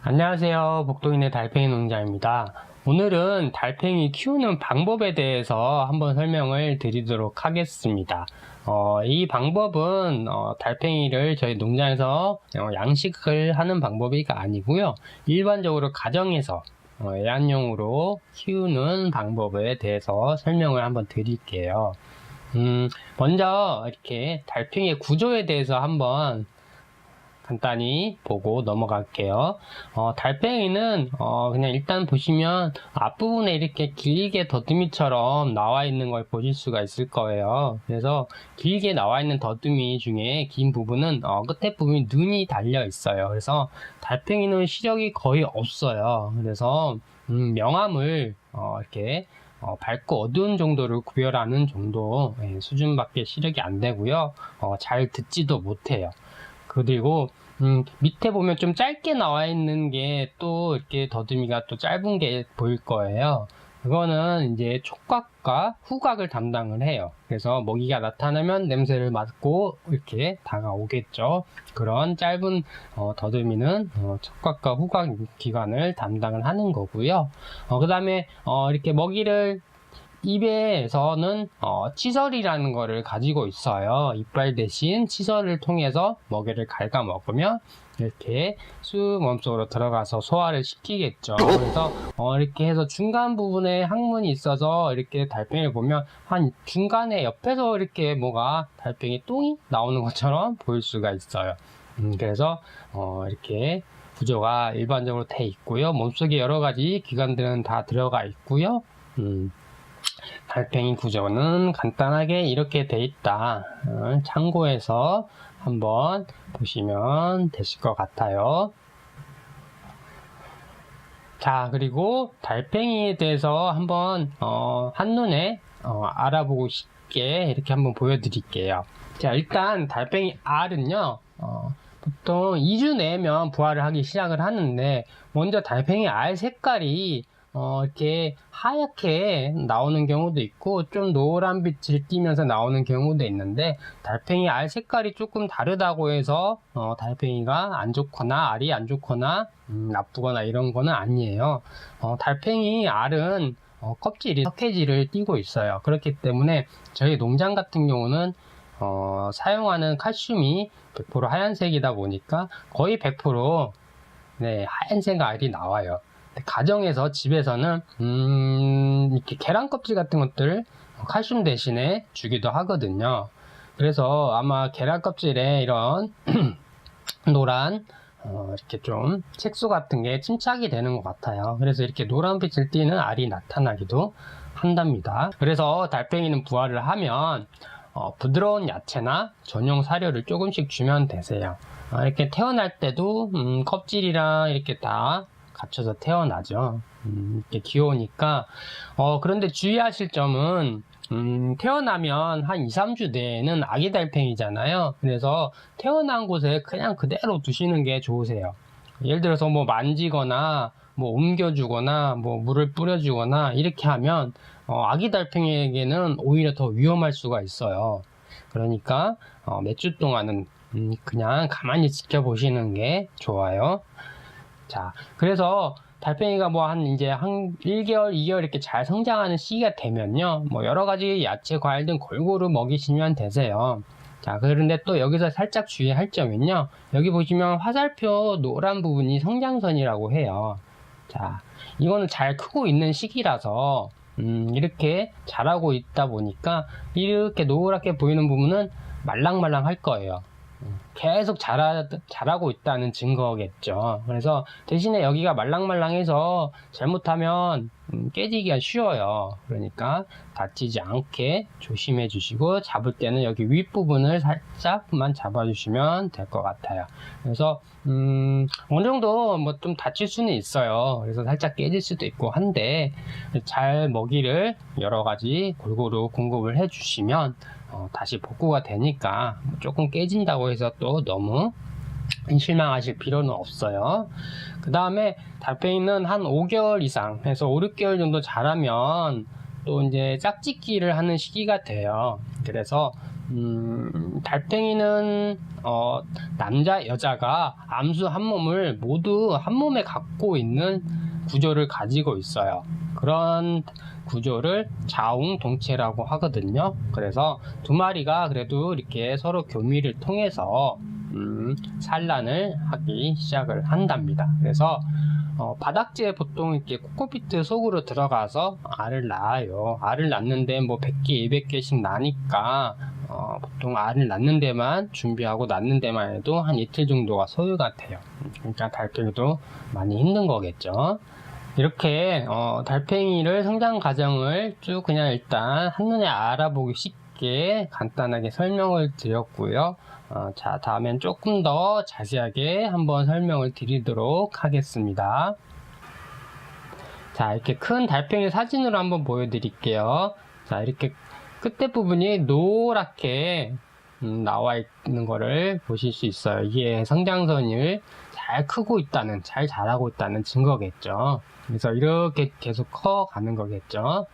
안녕하세요. 복도인의 달팽이 농장입니다. 오늘은 달팽이 키우는 방법에 대해서 한번 설명을 드리도록 하겠습니다. 이 방법은 달팽이를 저희 농장에서 양식을 하는 방법이 아니고요. 일반적으로 가정에서 애완용으로 키우는 방법에 대해서 설명을 한번 드릴게요. 먼저 이렇게 달팽이의 구조에 대해서 한번 간단히 보고 넘어갈게요. 달팽이는 그냥 일단 보시면 앞부분에 이렇게 길게 더듬이처럼 나와 있는 걸 보실 수가 있을 거예요. 그래서 길게 나와 있는 더듬이 중에 긴 부분은 끝에 부분이 눈이 달려 있어요. 그래서 달팽이는 시력이 거의 없어요. 그래서 명암을 이렇게 밝고 어두운 정도를 구별하는 정도 수준밖에 시력이 안 되고요. 잘 듣지도 못해요. 그리고 밑에 보면 좀 짧게 나와 있는 게 또 이렇게 더듬이가 또 짧은 게 보일 거예요. 그거는 이제 촉각과 후각을 담당을 해요. 그래서 먹이가 나타나면 냄새를 맡고 이렇게 다가오겠죠. 그런 짧은 더듬이는 촉각과 후각 기관을 담당을 하는 거고요. 그 다음에 이렇게 먹이를 입에서는 치설이라는 거를 가지고 있어요. 이빨 대신 치설을 통해서 먹이를 갉아 먹으면 이렇게 쑥 몸속으로 들어가서 소화를 시키겠죠. 그래서 이렇게 해서 중간 부분에 항문이 있어서 이렇게 달팽이를 보면 한 중간에 옆에서 이렇게 뭐가 달팽이 똥이 나오는 것처럼 보일 수가 있어요. 그래서 이렇게 구조가 일반적으로 돼 있고요. 몸속에 여러 가지 기관들은 다 들어가 있고요. 달팽이 구조는 간단하게 이렇게 돼 있다. 참고해서 한번 보시면 되실 것 같아요. 자, 그리고 달팽이에 대해서 한번 한눈에 알아보고 싶게 이렇게 한번 보여드릴게요. 자, 일단 달팽이 알은요, 보통 2주 내면 부화를 하기 시작을 하는데, 먼저 달팽이 알 색깔이 이렇게 하얗게 나오는 경우도 있고 좀 노란 빛을 띠면서 나오는 경우도 있는데, 달팽이 알 색깔이 조금 다르다고 해서 달팽이가 안 좋거나 알이 안 좋거나 나쁘거나 이런 거는 아니에요. 달팽이 알은 껍질이 석회질을 띠고 있어요. 그렇기 때문에 저희 농장 같은 경우는 사용하는 칼슘이 100% 하얀색이다 보니까 거의 100% 네, 하얀색 알이 나와요. 가정에서 집에서는 이렇게 계란 껍질 같은 것들 칼슘 대신에 주기도 하거든요. 그래서 아마 계란 껍질에 이런 노란 이렇게 좀 색소 같은 게 침착이 되는 것 같아요. 그래서 이렇게 노란빛을 띠는 알이 나타나기도 한답니다. 그래서 달팽이는 부화를 하면 부드러운 야채나 전용 사료를 조금씩 주면 되세요. 이렇게 태어날 때도 껍질이랑 이렇게 다 갖춰서 태어나죠. 이렇게 귀여우니까. 그런데 주의하실 점은 태어나면 한 2, 3주 내에는 아기 달팽이잖아요. 그래서 태어난 곳에 그냥 그대로 두시는 게 좋으세요. 예를 들어서 뭐 만지거나 뭐 옮겨주거나 뭐 물을 뿌려주거나 이렇게 하면 아기 달팽이에게는 오히려 더 위험할 수가 있어요. 그러니까 몇 주 동안은 그냥 가만히 지켜보시는 게 좋아요. 자, 그래서 달팽이가 뭐 이제 한 1개월, 2개월 이렇게 잘 성장하는 시기가 되면요, 뭐 여러 가지 야채, 과일 등 골고루 먹이시면 되세요. 자, 그런데 또 여기서 살짝 주의할 점은요, 여기 보시면 화살표 노란 부분이 성장선이라고 해요. 자, 이거는 잘 크고 있는 시기라서 이렇게 자라고 있다 보니까 이렇게 노랗게 보이는 부분은 말랑말랑 할 거예요. 계속 자라고 있다는 증거겠죠. 그래서 대신에 여기가 말랑말랑해서 잘못하면 깨지기가 쉬워요. 그러니까 다치지 않게 조심해 주시고, 잡을 때는 여기 윗부분을 살짝만 잡아주시면 될 것 같아요. 그래서 어느 정도 뭐 좀 다칠 수는 있어요. 그래서 살짝 깨질 수도 있고 한데, 잘 먹이를 여러 가지 골고루 공급을 해 주시면 다시 복구가 되니까 조금 깨진다고 해서 또 너무 실망하실 필요는 없어요. 그 다음에 달팽이는 한 5개월 이상 해서 5, 6개월 정도 자라면 또 이제 짝짓기를 하는 시기가 돼요. 그래서 달팽이는 남자 여자가 암수 한 몸을 모두 한 몸에 갖고 있는 구조를 가지고 있어요. 그런 구조를 자웅동체라고 하거든요. 그래서 두 마리가 그래도 이렇게 서로 교미를 통해서 산란을 하기 시작을 한답니다. 그래서 바닥지에 보통 이렇게 코코피트 속으로 들어가서 알을 낳아요. 알을 낳는데 뭐 100개, 200개씩 나니까 보통 알을 낳는 데만 준비하고 낳는 데만 해도 한 이틀 정도가 소요가 돼요. 그러니까 달팽이도 많이 힘든 거겠죠. 이렇게 달팽이를 성장 과정을 쭉 그냥 일단 한눈에 알아보기 쉽게 간단하게 설명을 드렸고요. 자, 다음엔 조금 더 자세하게 한번 설명을 드리도록 하겠습니다. 자, 이렇게 큰 달팽이 사진으로 한번 보여드릴게요. 자, 이렇게 끝에 부분이 노랗게 나와 있는 거를 보실 수 있어요. 이게 성장선을 잘 크고 있다는, 잘 자라고 있다는 증거겠죠. 그래서 이렇게 계속 커 가는 거겠죠.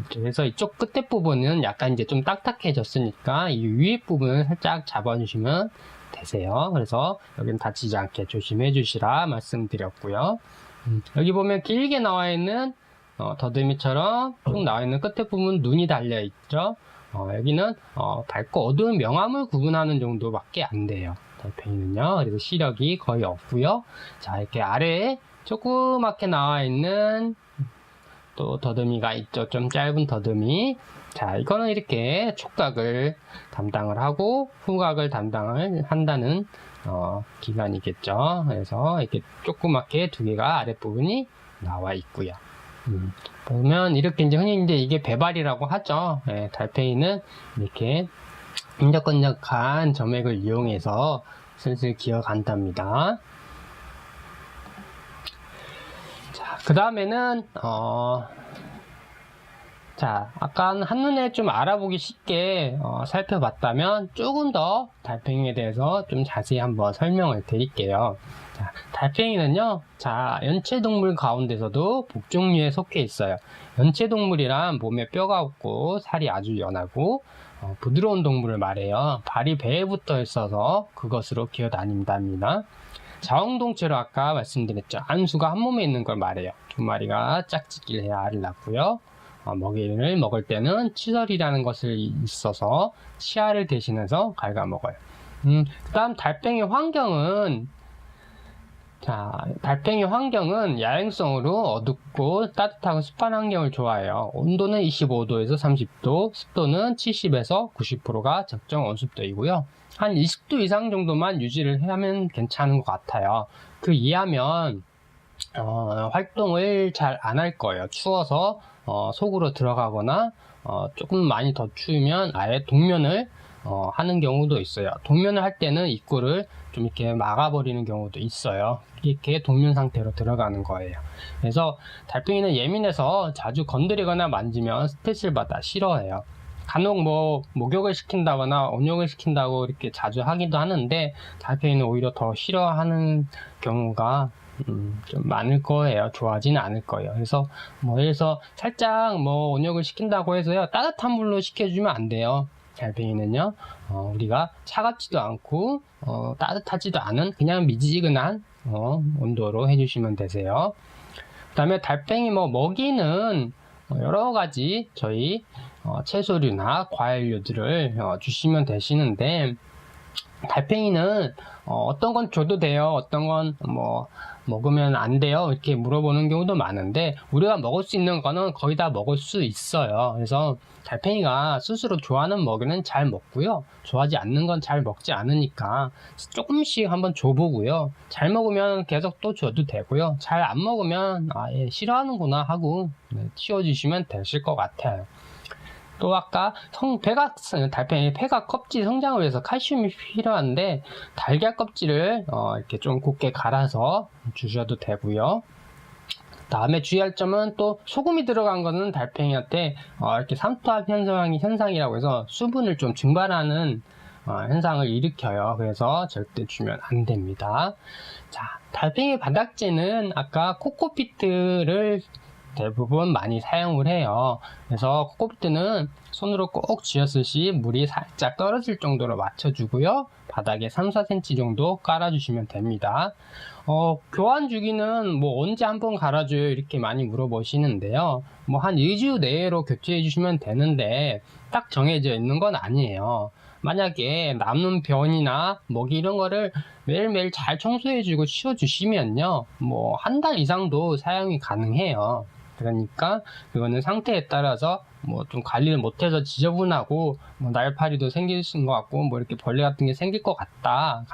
그래서 이쪽 끝에 부분은 약간 이제 좀 딱딱해졌으니까 이 위에 부분을 살짝 잡아주시면 되세요. 그래서 여기는 다치지 않게 조심해 주시라 말씀드렸고요. 여기 보면 길게 나와 있는 더듬이처럼 쭉 나와 있는 끝에 부분 눈이 달려 있죠. 여기는 밝고 어두운 명암을 구분하는 정도밖에 안 돼요. 달팽이는요. 그래서 시력이 거의 없고요. 자, 이렇게 아래에 조그맣게 나와 있는 또 더듬이가 있죠. 좀 짧은 더듬이. 자, 이거는 이렇게 촉각을 담당을 하고 후각을 담당을 한다는 기관이겠죠. 그래서 이렇게 조그맣게 두 개가 아랫부분이 나와 있고요. 보면 이렇게 이제 흔히 이제 이게 배발이라고 하죠. 예, 달팽이는 이렇게 끈적끈적한 점액을 이용해서 슬슬 기어간답니다. 자, 그 다음에는 자, 아까 한눈에 좀 알아보기 쉽게 살펴봤다면 조금 더 달팽이에 대해서 좀 자세히 한번 설명을 드릴게요. 자, 달팽이는요, 자, 연체동물 가운데서도 복종류에 속해 있어요. 연체동물이란 몸에 뼈가 없고 살이 아주 연하고 부드러운 동물을 말해요. 발이 배에 붙어 있어서 그것으로 기어다닌답니다. 자웅동체로 아까 말씀드렸죠. 암수가 한 몸에 있는 걸 말해요. 두 마리가 짝짓기를 해야 알을 낳고요. 먹이를 먹을 때는 치설이라는 것을 있어서 치아를 대신해서 갉아먹어요. 그 다음 달팽이 환경은 자, 달팽이 환경은 야행성으로 어둡고 따뜻하고 습한 환경을 좋아해요. 온도는 25도에서 30도, 습도는 70에서 90%가 적정 온습도이고요. 한 20도 이상 정도만 유지를 하면 괜찮은 것 같아요. 그 이하면 활동을 잘 안 할 거예요. 추워서 속으로 들어가거나 조금 많이 더 추우면 아예 동면을 하는 경우도 있어요. 동면을 할 때는 입구를 좀 이렇게 막아버리는 경우도 있어요. 이렇게 동면 상태로 들어가는 거예요. 그래서 달팽이는 예민해서 자주 건드리거나 만지면 스트레스를 받아 싫어해요. 간혹 뭐 목욕을 시킨다거나 온욕을 시킨다고 이렇게 자주 하기도 하는데 달팽이는 오히려 더 싫어하는 경우가 좀 많을 거예요. 좋아하지는 않을 거예요. 그래서 그래서 살짝 온욕을 시킨다고 해서요, 따뜻한 물로 식혀주면 안 돼요. 달팽이는요, 우리가 차갑지도 않고 따뜻하지도 않은 그냥 미지근한 온도로 해주시면 되세요. 그 다음에 달팽이 먹이는 여러 가지 저희 채소류나 과일류들을 주시면 되시는데, 달팽이는 어떤 건 줘도 돼요, 어떤 건 먹으면 안 돼요, 이렇게 물어보는 경우도 많은데, 우리가 먹을 수 있는 거는 거의 다 먹을 수 있어요. 그래서 달팽이가 스스로 좋아하는 먹이는 잘 먹고요, 좋아하지 않는 건 잘 먹지 않으니까 조금씩 한번 줘보고요, 잘 먹으면 계속 또 줘도 되고요, 잘 안 먹으면 얘 싫어하는구나 하고 치워주시면 되실 것 같아요. 또 아까 달팽이 폐각 껍질 성장을 위해서 칼슘이 필요한데, 달걀 껍질을 이렇게 좀 곱게 갈아서 주셔도 되고요. 다음에 주의할 점은 또 소금이 들어간 거는 달팽이한테 이렇게 삼투압 현상이라고 해서 수분을 좀 증발하는 현상을 일으켜요. 그래서 절대 주면 안 됩니다. 자, 달팽이 바닥재는 아까 코코피트를 대부분 많이 사용을 해요. 그래서 코코피트는 손으로 꼭 쥐었을 시 물이 살짝 떨어질 정도로 맞춰주고요. 바닥에 3, 4cm 정도 깔아주시면 됩니다. 교환 주기는 뭐 언제 한번 갈아줘요? 이렇게 많이 물어보시는데요. 뭐 한 2주 내로 교체해 주시면 되는데 딱 정해져 있는 건 아니에요. 만약에 남는 변이나 먹이 이런 거를 매일매일 잘 청소해주고 치워주시면요, 뭐 한 달 이상도 사용이 가능해요. 그러니까 그거는 상태에 따라서 뭐 좀 관리를 못해서 지저분하고 뭐 날파리도 생기는 것 같고 뭐 이렇게 벌레 같은 게 생길 것 같다,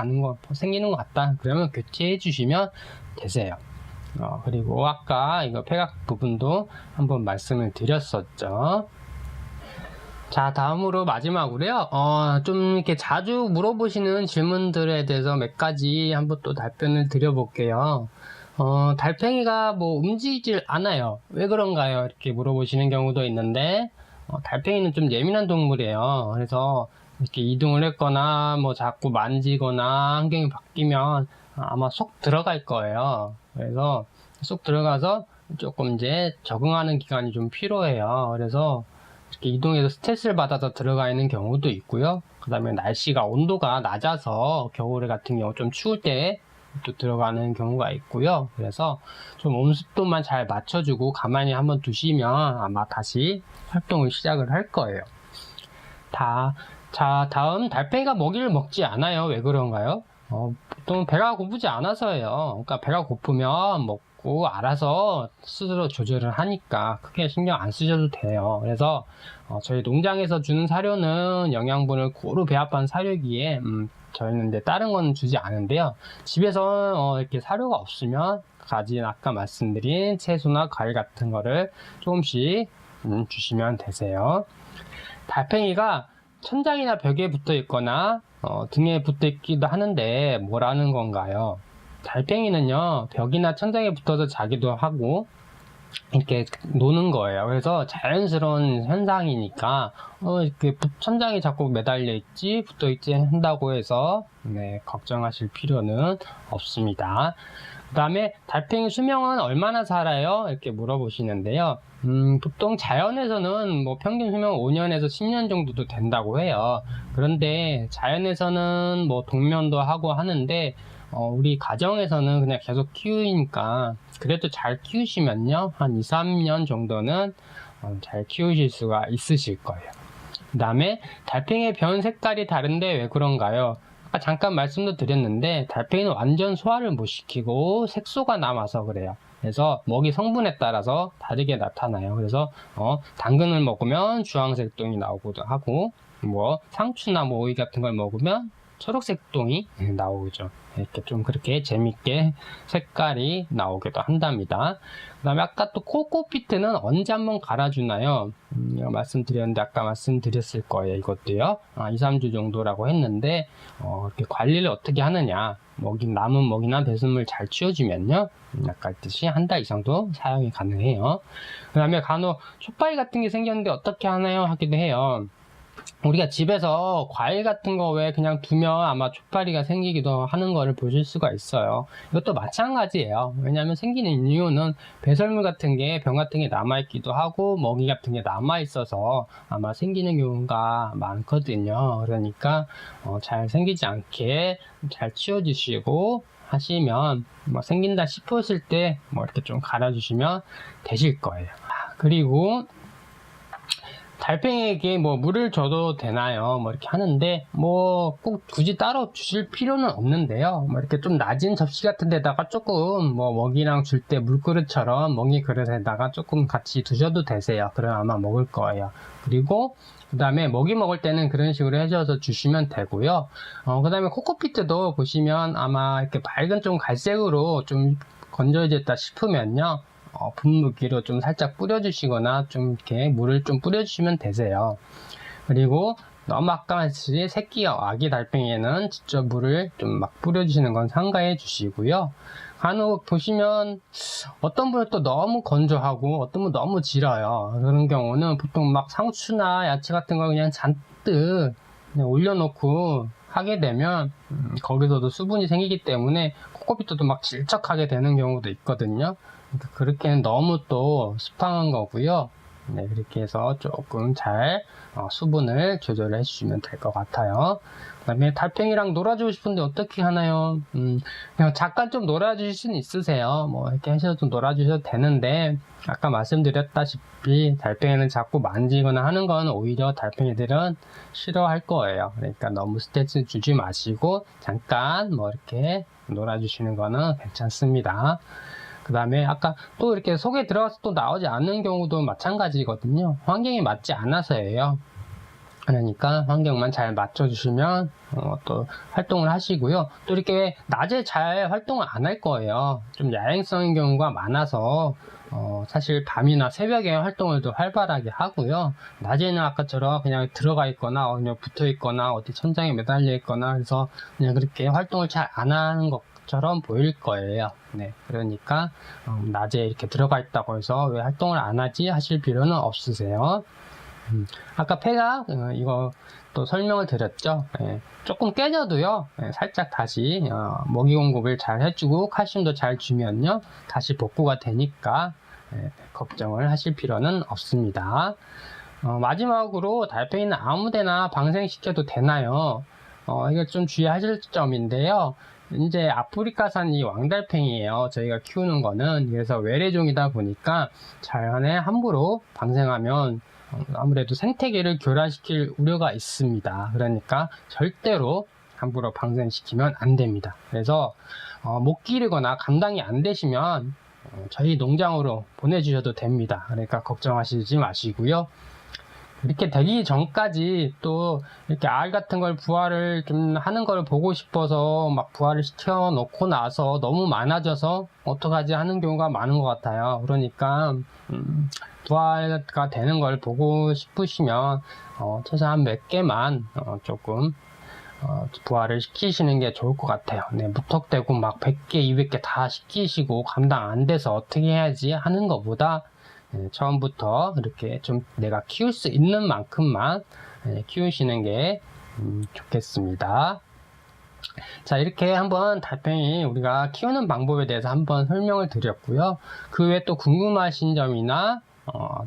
생기는 것 같다, 그러면 교체해 주시면 되세요. 그리고 아까 이거 폐각 부분도 한번 말씀을 드렸었죠. 자, 다음으로 마지막으로요, 좀 이렇게 자주 물어보시는 질문들에 대해서 몇 가지 한번 또 답변을 드려볼게요. 달팽이가 뭐 움직이질 않아요. 왜 그런가요? 이렇게 물어보시는 경우도 있는데, 달팽이는 좀 예민한 동물이에요. 그래서 이렇게 이동을 했거나, 뭐 자꾸 만지거나 환경이 바뀌면 아마 속 들어갈 거예요. 그래서 쏙 들어가서 조금 이제 적응하는 기간이 좀 필요해요. 그래서 이렇게 이동해서 스트레스를 받아서 들어가 있는 경우도 있고요. 그 다음에 날씨가 온도가 낮아서 겨울에 같은 경우 좀 추울 때 또 들어가는 경우가 있고요. 그래서 좀 온습도만 잘 맞춰주고 가만히 한번 두시면 아마 다시 활동을 시작을 할 거예요. 자, 다음 달팽이가 먹이를 먹지 않아요. 왜 그런가요? 보통 배가 고프지 않아서예요. 그러니까 배가 고프면 먹고 알아서 스스로 조절을 하니까 크게 신경 안 쓰셔도 돼요. 그래서 저희 농장에서 주는 사료는 영양분을 고루 배합한 사료기에 저희는 이제 다른 건 주지 않은데요. 집에서 이렇게 사료가 없으면 가진 아까 말씀드린 채소나 과일 같은 거를 조금씩 주시면 되세요. 달팽이가 천장이나 벽에 붙어 있거나 등에 붙어 있기도 하는데 뭐라는 건가요? 달팽이는요, 벽이나 천장에 붙어서 자기도 하고 이렇게 노는 거예요. 그래서 자연스러운 현상이니까 이렇게 천장에 자꾸 매달려 있지 붙어 있지 한다고 해서 걱정하실 필요는 없습니다. 그 다음에 달팽이 수명은 얼마나 살아요? 이렇게 물어보시는데요. 보통 자연에서는 뭐 평균 수명 5년에서 10년 정도도 된다고 해요. 그런데 자연에서는 뭐 동면도 하고 하는데 우리 가정에서는 그냥 계속 키우니까 그래도 잘 키우시면요, 한 2, 3년 정도는 잘 키우실 수가 있으실 거예요. 그 다음에 달팽이의 변 색깔이 다른데 왜 그런가요? 아까 잠깐 말씀도 드렸는데 달팽이는 완전 소화를 못 시키고 색소가 남아서 그래요. 그래서 먹이 성분에 따라서 다르게 나타나요. 그래서 당근을 먹으면 주황색 똥이 나오기도 하고, 뭐 상추나 뭐 오이 같은 걸 먹으면 초록색 똥이 나오죠. 이렇게 좀 그렇게 재밌게 색깔이 나오기도 한답니다. 그 다음에 아까 또 코코피트는 언제 한번 갈아주나요? 이거 말씀드렸는데 아까 말씀드렸을 거예요. 이것도요. 2, 3주 정도라고 했는데 이렇게 관리를 어떻게 하느냐, 남은 먹이나 배수물 잘 치워주면요, 아까 했듯이 한 달 이상도 사용이 가능해요. 그 다음에 간혹 촉발이 같은 게 생겼는데 어떻게 하나요? 하기도 해요. 우리가 집에서 과일 같은 거 왜 그냥 두면 아마 촉파리가 생기기도 하는 거를 보실 수가 있어요. 이것도 마찬가지예요. 왜냐하면 생기는 이유는 배설물 같은 게, 병 같은 게 남아있기도 하고 먹이 같은 게 남아있어서 아마 생기는 경우가 많거든요. 그러니까 잘 생기지 않게 잘 치워주시고 하시면 생긴다 싶었을 때 이렇게 좀 갈아주시면 되실 거예요. 그리고 달팽이에게 물을 줘도 되나요? 이렇게 하는데, 꼭 굳이 따로 주실 필요는 없는데요. 이렇게 좀 낮은 접시 같은 데다가 조금, 먹이랑 줄 때 물그릇처럼 먹이 그릇에다가 조금 같이 두셔도 되세요. 그럼 아마 먹을 거예요. 그리고, 그 다음에 먹이 먹을 때는 그런 식으로 해줘서 주시면 되고요. 그 다음에 코코피트도 보시면 아마 이렇게 밝은 좀 갈색으로 좀 건조해졌다 싶으면요, 분무기로 좀 살짝 뿌려주시거나 좀 이렇게 물을 좀 뿌려주시면 되세요. 그리고 너무 아까 말했듯이 새끼 아기 달팽이에는 직접 물을 좀 막 뿌려주시는 건 삼가해 주시고요. 간혹 보시면 어떤 분은 또 너무 건조하고 어떤 분은 너무 질어요. 그런 경우는 보통 막 상추나 야채 같은 거 그냥 잔뜩 그냥 올려놓고 하게 되면 거기서도 수분이 생기기 때문에 코코피터도 막 질척하게 되는 경우도 있거든요. 그러니까 그렇게는 너무 또 수팡한 거고요. 네, 그렇게 해서 조금 잘 수분을 조절해 주시면 될 것 같아요. 그 다음에 달팽이랑 놀아주고 싶은데 어떻게 하나요? 그냥 잠깐 좀 놀아주실 수는 있으세요. 뭐 이렇게 하셔도 놀아주셔도 되는데, 아까 말씀드렸다시피 달팽이는 자꾸 만지거나 하는 건 오히려 달팽이들은 싫어할 거예요. 그러니까 너무 스트레스 주지 마시고 잠깐 뭐 이렇게 놀아주시는 거는 괜찮습니다. 그 다음에 아까 또 이렇게 속에 들어가서 또 나오지 않는 경우도 마찬가지거든요. 환경이 맞지 않아서예요. 그러니까 환경만 잘 맞춰주시면 또 활동을 하시고요. 또 이렇게 낮에 잘 활동을 안 할 거예요. 좀 야행성인 경우가 많아서 사실 밤이나 새벽에 활동을 더 활발하게 하고요. 낮에는 아까처럼 그냥 들어가 있거나 그냥 붙어 있거나 어디 천장에 매달려 있거나 그래서 그냥 그렇게 활동을 잘 안 하는 것처럼 보일 거예요. 네, 그러니까 낮에 이렇게 들어가 있다고 해서 왜 활동을 안 하지 하실 필요는 없으세요. 아까 폐가 이거 또 설명을 드렸죠. 조금 깨져도요, 살짝 다시 먹이 공급을 잘 해주고 칼슘도 잘 주면요 다시 복구가 되니까 걱정을 하실 필요는 없습니다. 마지막으로 달팽이는 아무데나 방생시켜도 되나요? 이거 좀 주의하실 점인데요. 이제 아프리카산 이 왕달팽이에요. 저희가 키우는 거는. 그래서 외래종이다 보니까 자연에 함부로 방생하면 아무래도 생태계를 교란시킬 우려가 있습니다. 그러니까 절대로 함부로 방생시키면 안 됩니다. 그래서 못 기르거나 감당이 안 되시면 저희 농장으로 보내주셔도 됩니다. 그러니까 걱정하시지 마시고요. 이렇게 되기 전까지 또 이렇게 알 같은 걸 부화를 좀 하는 걸 보고 싶어서 막 부화를 시켜 놓고 나서 너무 많아져서 어떡하지 하는 경우가 많은 것 같아요. 그러니까 부화가 되는 걸 보고 싶으시면 최소한 몇 개만 조금 부화를 시키시는 게 좋을 것 같아요. 네, 무턱대고 막 100개, 200개 다 시키시고 감당 안 돼서 어떻게 해야지 하는 것보다 처음부터 이렇게 좀 내가 키울 수 있는 만큼만 키우시는 게 좋겠습니다. 자, 이렇게 한번 달팽이 우리가 키우는 방법에 대해서 한번 설명을 드렸고요. 그 외에 또 궁금하신 점이나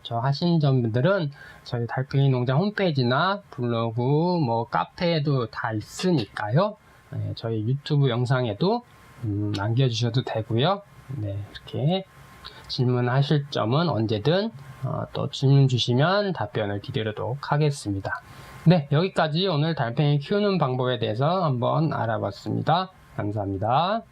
저 하신 점들은 저희 달팽이 농장 홈페이지나 블로그, 뭐 카페에도 다 있으니까요. 저희 유튜브 영상에도 남겨주셔도 되고요. 네, 이렇게 질문하실 점은 언제든 또 질문 주시면 답변을 드리도록 하겠습니다. 네, 여기까지 오늘 달팽이 키우는 방법에 대해서 한번 알아봤습니다. 감사합니다.